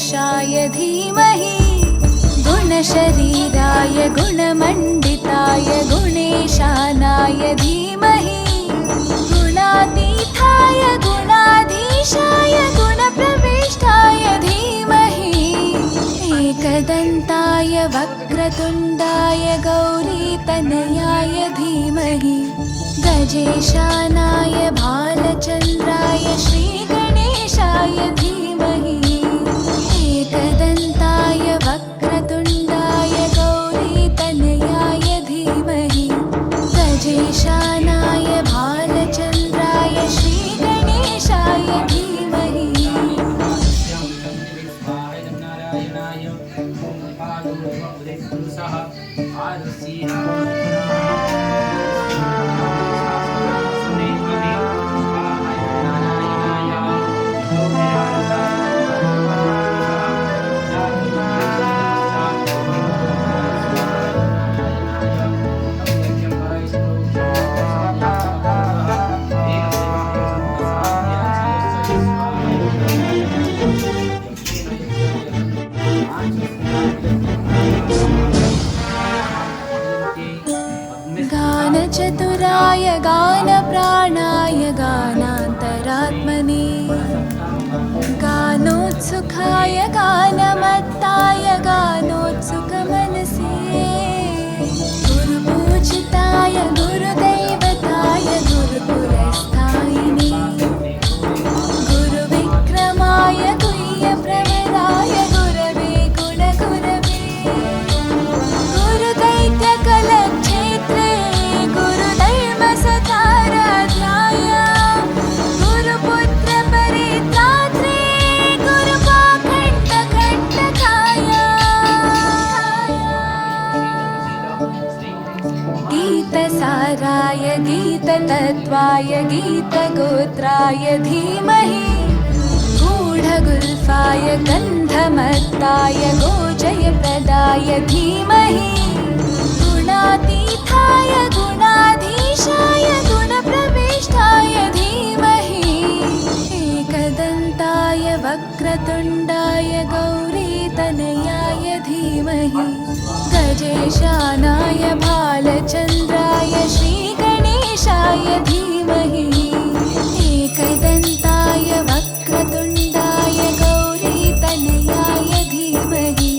गणेशाय धीमहि गुणशरीराय गुणमण्डिताय गुणेशानाय धीमहि गुणातीताय गुणाधीशाय गुणप्रविष्टाय धीमहि एकदन्ताय वक्रतुण्डाय गौरीतनयाय धीमहि गजेशानाय भालचन्द्राय श्रीगणेशाय धीमहि एकदन्ताय वक्रतुण्डाय गौरीतनयाय धीमहि गजेशानाय भालचन्द्राय श्रीगणेशाय धीमहि गानचतुराय गानप्राणाय गानान्तरात्मने गानोत्सुकाय गानमत्ताय गानोत्सुकमनसे गुरुपूजिताय गुरुदैवताय गुरुकुलस्थायिने गुरुविक्रमाय गुह्यप्रवराय गुरवे गुणगुरवे गुरुदैत्यकलक्षेत्रे गुरुधर्मसताराध्याय गुरुपुत्रपरित्रात्रे गुरुपाखण्डखण्डकाय गीतसाराय गीततत्त्वाय गीतगोत्राय धीमहि गूढगुल्फाय गन्धमत्ताय गोजयप्रदाय धीमहि गुणातीताय गुणाधीशाय गुणप्रविष्टाय धीमहि एकदन्ताय वक्रतुण्डाय गौरीतनयाय धीमहि गजेशानाय भालचन्द्राय श्रीगणेशाय धीमहि एकदन्ताय वक्रतुण्डाय गौरीतनयाय धीमहि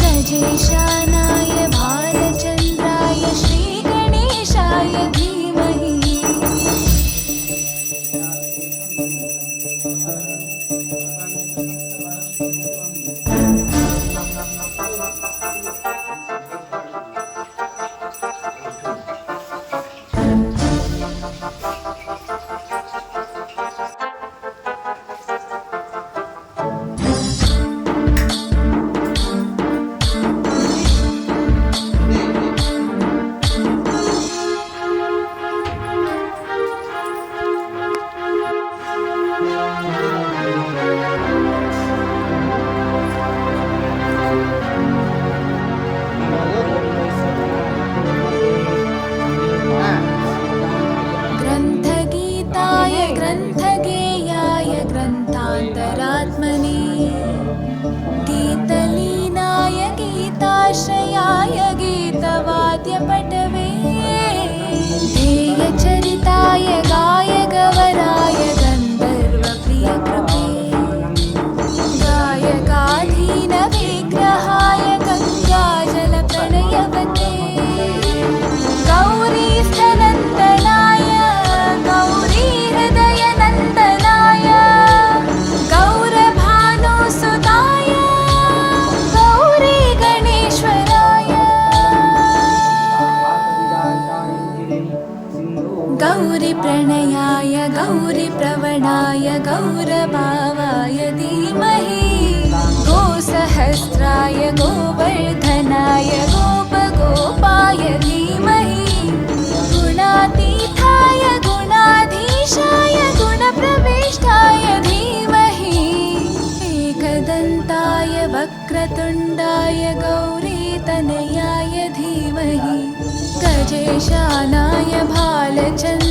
गजेशानाय भालचन्द्राय श्रीगणेशाय धीमहि ग्रन्थगीताय ग्रन्थगेयाय ग्रन्थान्तरात्मने गीतलीनाय गीताश्रयाय गीतवाद्यपटवे ध्येयचरिताय गायगवराय गन्धर्वप्रियकृते गायकाधीनविग्रहाय गङ्गाजलप्रणयवते गौरीस्थनन्दनाय गौरीहृदयनन्दनाय गौरभानुसुताय गौरीगणेश्वराय गौरीप्रणयाय गौरीप्रवणाय गौरभावाय धीमहि गोसहस्राय गोवर्धनाय गोपगोपाय धीमहि गुणातीताय गुणाधीशाय गुणप्रविष्टाय धीमहि एकदन्ताय वक्रतुण्डाय गौरीतनयाय धीमहि गजेशानाय भालचन्द्राय